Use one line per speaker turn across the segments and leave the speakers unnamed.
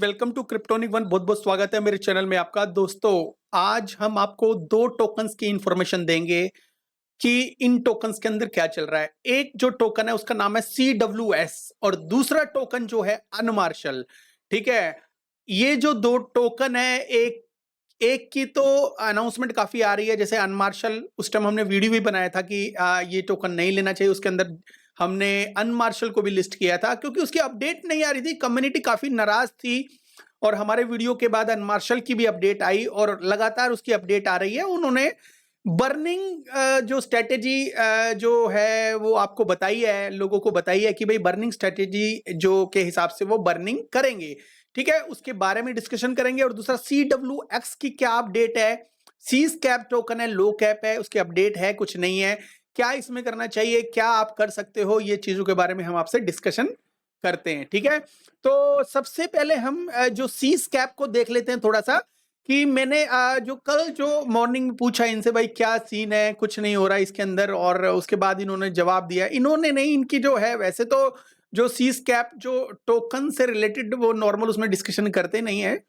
Welcome to kryptonic one. बहुत बहुत स्वागत है मेरे चैनल में आपका। दोस्तों, आज हम आपको दो टोकन्स की इंफॉर्मेशन देंगे कि इन टोकन्स के अंदर क्या चल रहा है। एक जो टोकन है उसका नाम है CWS और दूसरा टोकन जो है अनमार्शल। ठीक है, ये जो दो टोकन है, एक एक की तो अनाउंसमेंट काफी आ रही है, जैसे अनमार्शल उस टाइम हमने वीडियो भी बनाया था कि ये टोकन नहीं लेना चाहिए। उसके अंदर हमने अनमार्शल को भी लिस्ट किया था क्योंकि उसकी अपडेट नहीं आ रही थी, कम्युनिटी काफी नाराज थी और हमारे वीडियो के बाद अनमार्शल की भी अपडेट आई और लगातार उसकी अपडेट आ रही है। उन्होंने बर्निंग जो स्ट्रेटेजी जो है वो आपको बताई है, लोगों को बताई है कि भाई बर्निंग स्ट्रेटेजी जो के हिसाब से वो बर्निंग करेंगे। ठीक है, उसके बारे में डिस्कशन करेंगे। और दूसरा CWX की क्या अपडेट है, सीज कैप टोकन है, लो कैप है, उसकी अपडेट है कुछ नहीं है, क्या इसमें करना चाहिए, क्या आप कर सकते हो, ये चीजों के बारे में हम आपसे डिस्कशन करते हैं। ठीक है, तो सबसे पहले हम जो सीज कैप को देख लेते हैं थोड़ा सा कि मैंने जो कल जो मॉर्निंग में पूछा इनसे भाई क्या सीन है, कुछ नहीं हो रहा इसके अंदर, और उसके बाद इन्होंने जवाब दिया। इन्होंने नहीं, इनकी जो है वैसे तो जो सीज कैप जो टोकन से रिलेटेड वो नॉर्मल उसमें डिस्कशन करते नहीं है,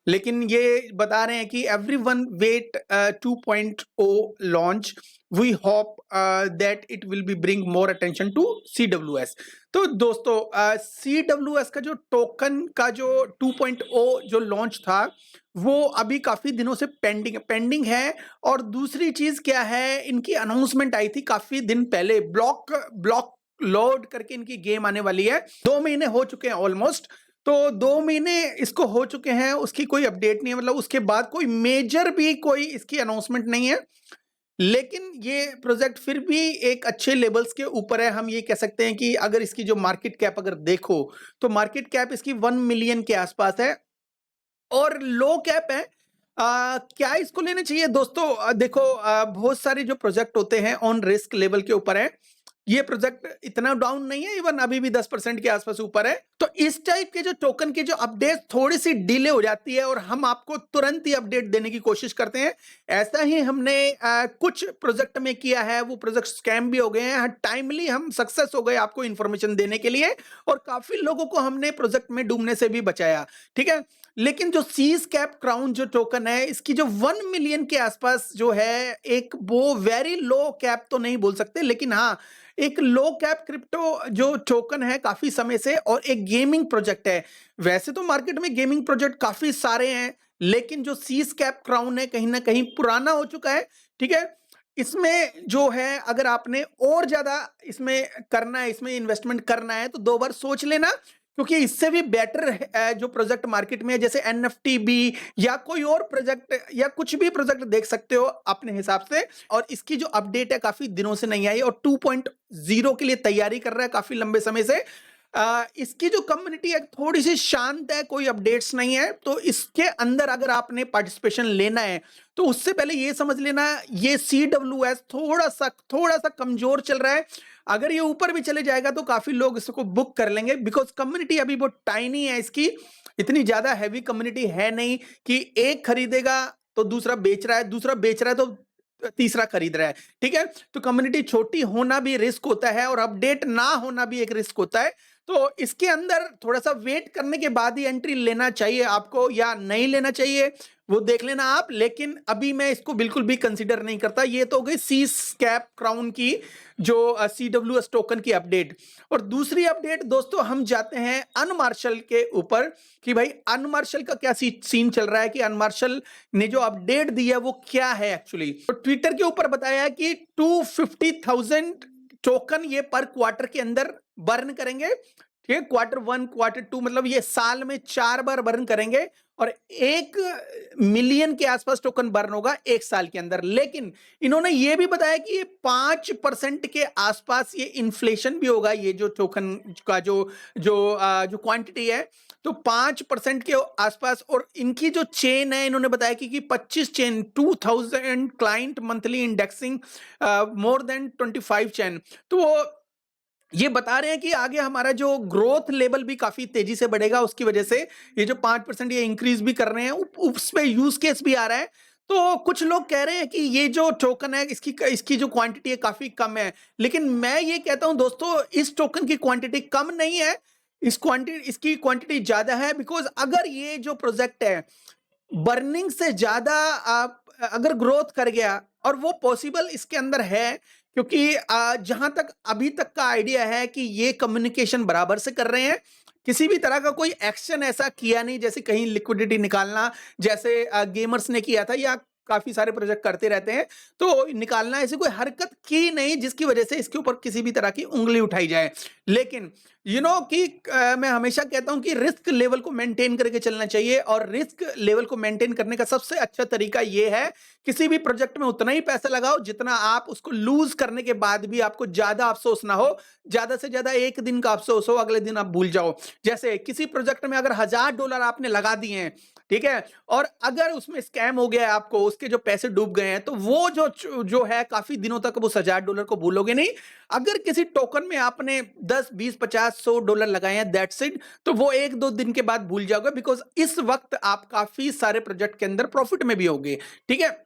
लेकिन ये बता रहे हैं कि everyone wait 2.0 launch, we hope that it will be bring more attention to CWS। तो दोस्तों, CWS का जो टोकन का जो 2.0 जो लॉन्च था वो अभी काफी दिनों से पेंडिंग है। और दूसरी चीज क्या है, इनकी अनाउंसमेंट आई थी काफी दिन पहले, ब्लॉक लोड करके इनकी गेम आने वाली है। 2 महीने हो चुके हैं ऑलमोस्ट, तो 2 महीने इसको हो चुके हैं, उसकी कोई अपडेट नहीं है, मतलब उसके बाद कोई मेजर भी कोई इसकी अनाउंसमेंट नहीं है। लेकिन ये प्रोजेक्ट फिर भी एक अच्छे लेवल्स के ऊपर है। हम ये कह सकते हैं कि अगर इसकी जो मार्केट कैप अगर देखो तो मार्केट कैप इसकी 1 मिलियन के आसपास है और लो कैप है। क्या इसको लेना चाहिए दोस्तों? देखो, बहुत सारे जो प्रोजेक्ट होते हैं ऑन रिस्क लेवल के ऊपर है, ये प्रोजेक्ट इतना डाउन नहीं है, इवन अभी भी 10% के आसपास ऊपर है। तो इस टाइप के जो टोकन की जो अपडेट थोड़ी सी डिले हो जाती है और हम आपको तुरंत ही अपडेट देने की कोशिश करते हैं। ऐसा ही हमने कुछ प्रोजेक्ट में किया है, वो प्रोजेक्ट स्कैम भी हो गए हैं, टाइमली हम सक्सेस हो गए आपको इंफॉर्मेशन देने के लिए और काफी लोगों को हमने प्रोजेक्ट में डूबने से भी बचाया। ठीक है, लेकिन जो सीज कैप क्राउन जो टोकन है, इसकी जो 1 मिलियन के आसपास जो है, एक वो वेरी लो कैप तो नहीं बोल सकते, लेकिन हाँ एक लो कैप क्रिप्टो जो टोकन है काफी समय से, और एक गेमिंग प्रोजेक्ट है। वैसे तो मार्केट में गेमिंग प्रोजेक्ट काफी सारे हैं, लेकिन जो सीज कैप क्राउन है कहीं ना कहीं पुराना हो चुका है। ठीक है, इसमें जो है अगर आपने और ज्यादा इसमें करना है, इसमें इन्वेस्टमेंट करना है, तो 2 बार सोच लेना, क्योंकि इससे भी बेटर जो प्रोजेक्ट मार्केट में है, जैसे NFTB या कोई और प्रोजेक्ट या कुछ भी प्रोजेक्ट देख सकते हो अपने हिसाब से। और इसकी जो अपडेट है काफी दिनों से नहीं आई और 2.0 के लिए तैयारी कर रहा है काफी लंबे समय से। इसकी जो कम्युनिटी है थोड़ी सी शांत है, कोई अपडेट्स नहीं है। तो इसके अंदर अगर आपने पार्टिसिपेशन लेना है तो उससे पहले ये समझ लेना, ये CWS थोड़ा सा कमजोर चल रहा है। अगर ये ऊपर भी चले जाएगा तो काफी लोग इसको बुक कर लेंगे, बिकॉज कम्युनिटी अभी बहुत टाइनी है इसकी, इतनी ज्यादा हैवी कम्युनिटी है नहीं कि एक खरीदेगा तो दूसरा बेच रहा है, दूसरा बेच रहा है तो तीसरा खरीद रहा है। ठीक है, तो कम्युनिटी छोटी होना भी रिस्क होता है और अपडेट ना होना भी एक रिस्क होता है। तो इसके अंदर थोड़ा सा वेट करने के बाद ही एंट्री लेना चाहिए आपको या नहीं लेना चाहिए, वो देख लेना आप। लेकिन अभी मैं इसको बिल्कुल भी कंसीडर नहीं करता। ये तो हो गई सी कैप क्राउन की जो CWS टोकन की अपडेट। और दूसरी अपडेट दोस्तों, हम जाते हैं अनमार्शल के ऊपर कि भाई अनमार्शल का क्या सीन चल रहा है, कि अनमार्शल ने जो अपडेट दी है वो क्या है एक्चुअली। तो ट्विटर के ऊपर बताया है कि 250,000 टोकन ये पर क्वार्टर के अंदर बर्न करेंगे। ठीक है, Q1 Q2 मतलब ये साल में 4 बार बर्न करेंगे और 1 मिलियन के आसपास टोकन बर्न होगा एक साल के अंदर। लेकिन इन्होंने ये भी बताया कि ये 5% के आसपास ये इन्फ्लेशन भी होगा, ये जो टोकन का जो क्वांटिटी है, तो 5% के आसपास। और इनकी जो चेन है, इन्होंने बताया कि 25 chain, 2000 client monthly indexing, more than 25 chain. तो वो ये बता रहे हैं कि आगे हमारा जो ग्रोथ लेवल भी काफी तेजी से बढ़ेगा, उसकी वजह से ये जो 5% ये इंक्रीज भी कर रहे हैं, उस पे यूज केस भी आ रहा है। तो कुछ लोग कह रहे हैं कि ये जो टोकन है इसकी जो क्वांटिटी है काफी कम है, लेकिन मैं ये कहता हूं दोस्तों, इस टोकन की क्वांटिटी कम नहीं है, इसकी क्वांटिटी ज्यादा है, बिकॉज अगर ये जो प्रोजेक्ट है बर्निंग से ज्यादा अगर ग्रोथ कर गया, और वो पॉसिबल इसके अंदर है, क्योंकि जहां तक अभी तक का आइडिया है कि ये कम्युनिकेशन बराबर से कर रहे हैं, किसी भी तरह का कोई एक्शन ऐसा किया नहीं जैसे कहीं लिक्विडिटी निकालना, जैसे गेमर्स ने किया था, या काफी सारे प्रोजेक्ट करते रहते हैं, तो निकालना ऐसी कोई हरकत की नहीं जिसकी वजह से इसके ऊपर किसी भी तरह की उंगली उठाई जाए। लेकिन कि मैं हमेशा कहता हूं कि रिस्क लेवल को मेंटेन करके चलना चाहिए, और रिस्क लेवल को मेंटेन करने का सबसे अच्छा तरीका यह है, किसी भी प्रोजेक्ट में उतना ही पैसा लगाओ जितना आप उसको लूज करने के बाद भी आपको ज्यादा अफसोस ना हो, ज्यादा से ज्यादा एक दिन का अफसोस हो, अगले दिन आप भूल जाओ। जैसे किसी प्रोजेक्ट में अगर $1000 आपने लगा दिए हैं, ठीक है, और अगर उसमें स्कैम हो गया है, आपको उसके जो पैसे डूब गए हैं, तो वो जो है काफी दिनों तक उस $1000 को भूलोगे नहीं। अगर किसी टोकन में आपने 10, 20, 50, $100 लगाए हैं, दैट्स इट, तो वो 1-2 दिन के बाद भूल जाओगे, बिकॉज इस वक्त आप काफी सारे प्रोजेक्ट के अंदर प्रॉफिट में भी होंगे, ठीक है,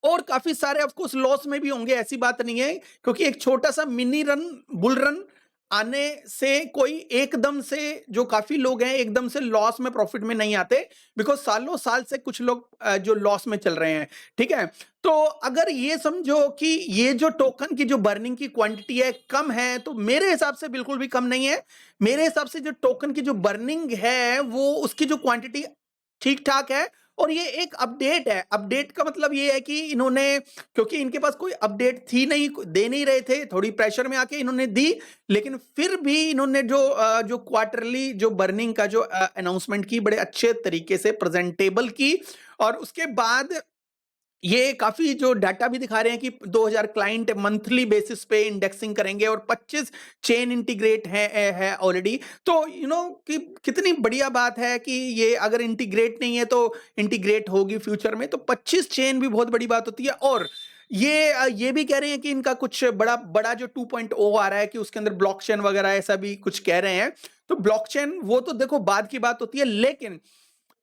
और काफी सारे ऑफ कोर्स लॉस में भी होंगे, ऐसी बात नहीं है, क्योंकि एक छोटा सा मिनी रन, बुल रन आने से कोई एकदम से, जो काफी लोग हैं एकदम से लॉस में प्रॉफिट में नहीं आते, बिकॉज सालों साल से कुछ लोग जो लॉस में चल रहे हैं, ठीक है। तो अगर ये समझो कि ये जो टोकन की जो बर्निंग की क्वांटिटी है कम है, तो मेरे हिसाब से बिल्कुल भी कम नहीं है। मेरे हिसाब से जो टोकन की जो बर्निंग है वो उसकी जो क्वांटिटी ठीक ठाक है, और ये एक अपडेट है। अपडेट का मतलब ये है कि इन्होंने, क्योंकि इनके पास कोई अपडेट थी नहीं, दे नहीं रहे थे, थोड़ी प्रेशर में आके इन्होंने दी, लेकिन फिर भी इन्होंने जो क्वार्टरली जो बर्निंग का जो अनाउंसमेंट की, बड़े अच्छे तरीके से प्रेजेंटेबल की, और उसके बाद ये काफी जो डाटा भी दिखा रहे हैं कि 2000 क्लाइंट मंथली बेसिस पे इंडेक्सिंग करेंगे, और 25 चेन इंटीग्रेट है ऑलरेडी। तो कि कितनी बढ़िया बात है कि ये अगर इंटीग्रेट नहीं है तो इंटीग्रेट होगी फ्यूचर में, तो 25 चेन भी बहुत बड़ी बात होती है। और ये भी कह रहे हैं कि इनका कुछ बड़ा बड़ा जो 2.0 आ रहा है कि उसके अंदर ब्लॉकचेन वगैरह ऐसा भी कुछ कह रहे हैं। तो ब्लॉकचेन वो तो देखो बाद की बात होती है, लेकिन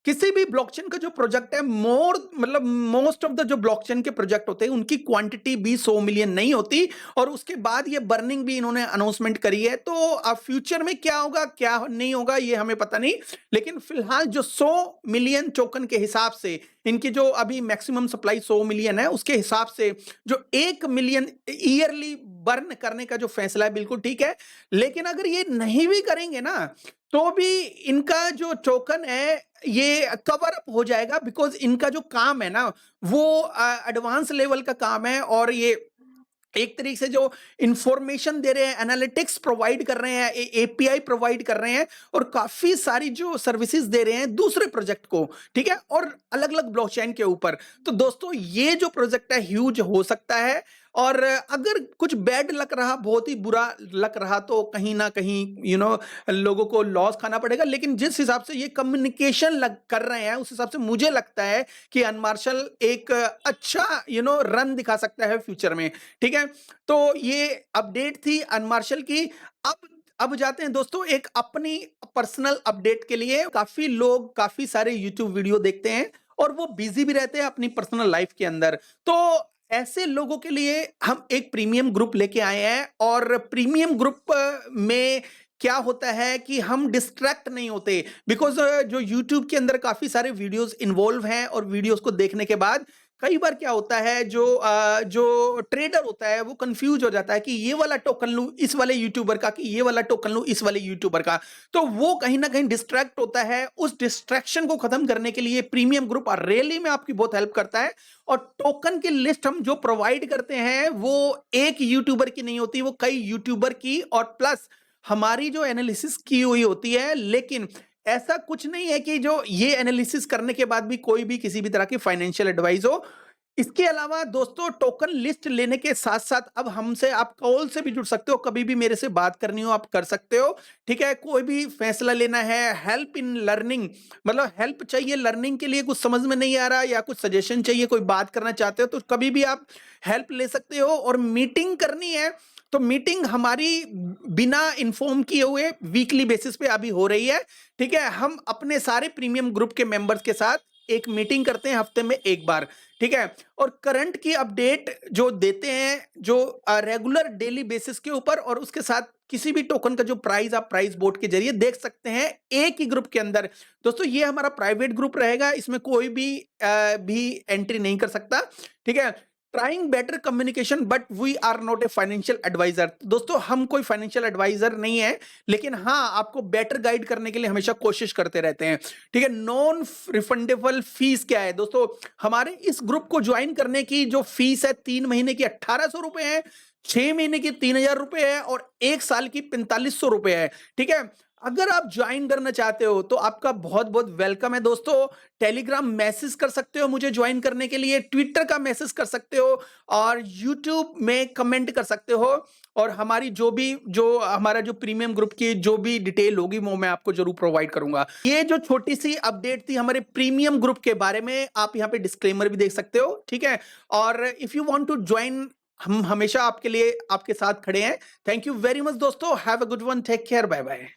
किसी भी ब्लॉकचेन का जो प्रोजेक्ट है, मोस्ट ऑफ द जो ब्लॉकचेन के प्रोजेक्ट होते हैं उनकी क्वांटिटी भी 100 मिलियन नहीं होती, और उसके बाद ये बर्निंग भी इन्होंने अनाउंसमेंट करी है। तो अब फ्यूचर में क्या होगा क्या नहीं होगा ये हमें पता नहीं, लेकिन फिलहाल जो 100 मिलियन टोकन के हिसाब से, इनकी जो अभी मैक्सिमम सप्लाई 100 मिलियन है, उसके हिसाब से जो 1 मिलियन ईयरली बर्न करने का जो फैसला है बिल्कुल ठीक है। लेकिन अगर ये नहीं भी करेंगे ना, तो भी इनका जो टोकन है ये कवर अप हो जाएगा, बिकॉज इनका जो काम है ना वो एडवांस लेवल का काम है, और ये एक तरीके से जो इंफॉर्मेशन दे रहे हैं, एनालिटिक्स प्रोवाइड कर रहे हैं, एपीआई प्रोवाइड कर रहे हैं, और काफी सारी जो सर्विसेज दे रहे हैं दूसरे प्रोजेक्ट को, ठीक है, और अलग अलग ब्लॉकचेन के ऊपर। तो दोस्तों ये जो प्रोजेक्ट है ह्यूज हो सकता है, और अगर कुछ बैड लक रहा, बहुत ही बुरा लक रहा, तो कहीं ना कहीं लोगों को लॉस खाना पड़ेगा। लेकिन जिस हिसाब से ये कम्युनिकेशन कर रहे हैं, उस हिसाब से मुझे लगता है कि अनमार्शल एक अच्छा रन दिखा सकता है फ्यूचर में, ठीक है। तो ये अपडेट थी अनमार्शल की। अब जाते हैं दोस्तों एक अपनी पर्सनल अपडेट के लिए। काफी लोग काफी सारे यूट्यूब वीडियो देखते हैं, और वो बिजी भी रहते हैं अपनी पर्सनल लाइफ के अंदर। तो ऐसे लोगों के लिए हम एक प्रीमियम ग्रुप लेके आए हैं, और प्रीमियम ग्रुप में क्या होता है कि हम डिस्ट्रैक्ट नहीं होते, बिकॉज जो यूट्यूब के अंदर काफी सारे वीडियोस इन्वॉल्व हैं, और वीडियोस को देखने के बाद कई बार क्या होता है, जो ट्रेडर होता है वो कंफ्यूज हो जाता है कि ये वाला टोकन लूं इस वाले यूट्यूबर का, कि ये वाला टोकन लूं इस वाले यूट्यूबर का। तो वो कहीं ना कहीं डिस्ट्रैक्ट होता है। उस डिस्ट्रैक्शन को खत्म करने के लिए प्रीमियम ग्रुप रैली में आपकी बहुत हेल्प करता है, और टोकन की लिस्ट हम जो प्रोवाइड करते हैं वो एक यूट्यूबर की नहीं होती, वो कई यूट्यूबर की, और प्लस हमारी जो एनालिसिस की हुई होती है। लेकिन ऐसा कुछ नहीं है कि जो ये एनालिसिस करने के बाद भी कोई भी किसी भी तरह की फाइनेंशियल एडवाइस हो। इसके अलावा दोस्तों टोकन लिस्ट लेने के साथ साथ अब हमसे आप कॉल से भी जुड़ सकते हो, कभी भी मेरे से बात करनी हो आप कर सकते हो, ठीक है। कोई भी फैसला लेना है, हेल्प इन लर्निंग, मतलब हेल्प चाहिए लर्निंग के लिए, कुछ समझ में नहीं आ रहा या कुछ सजेशन चाहिए, कोई बात करना चाहते हो, तो कभी भी आप हेल्प ले सकते हो। और मीटिंग करनी है तो मीटिंग हमारी बिना इन्फॉर्म किए हुए वीकली बेसिस पे अभी हो रही है, ठीक है। हम अपने सारे प्रीमियम ग्रुप के मेंबर्स के साथ एक मीटिंग करते हैं हफ्ते में एक बार, ठीक है। और करंट की अपडेट जो देते हैं, जो रेगुलर डेली बेसिस के ऊपर, और उसके साथ किसी भी टोकन का जो प्राइस आप प्राइस बोर्ड के जरिए देख सकते हैं एक ही ग्रुप के अंदर। दोस्तों ये हमारा प्राइवेट ग्रुप रहेगा, इसमें कोई भी एंट्री नहीं कर सकता, ठीक है। Trying better communication but we are not a financial advisor. दोस्तों हम कोई फाइनेंशियल एडवाइजर नहीं है, लेकिन हाँ आपको बेटर गाइड करने के लिए हमेशा कोशिश करते रहते हैं, ठीक है। नॉन रिफंडेबल फीस क्या है दोस्तों? हमारे इस ग्रुप को ज्वाइन करने की जो फीस है 3 महीने की 1800 रुपए है, 6 महीने की 3000 रुपए है और 1 साल की 4500 रुपए है, ठीक है। अगर आप ज्वाइन करना चाहते हो तो आपका बहुत बहुत वेलकम है दोस्तों। टेलीग्राम मैसेज कर सकते हो मुझे ज्वाइन करने के लिए, ट्विटर का मैसेज कर सकते हो और यूट्यूब में कमेंट कर सकते हो। और हमारी जो हमारा जो प्रीमियम ग्रुप की जो भी डिटेल होगी वो मैं आपको जरूर प्रोवाइड करूंगा। ये जो छोटी सी अपडेट थी हमारे प्रीमियम ग्रुप के बारे में, आप यहाँ पे डिस्क्लेमर भी देख सकते हो, ठीक है। और if you want to join, हम हमेशा आपके लिए आपके साथ खड़े हैं। थैंक यू वेरी मच दोस्तों, have a good one, take care, bye bye.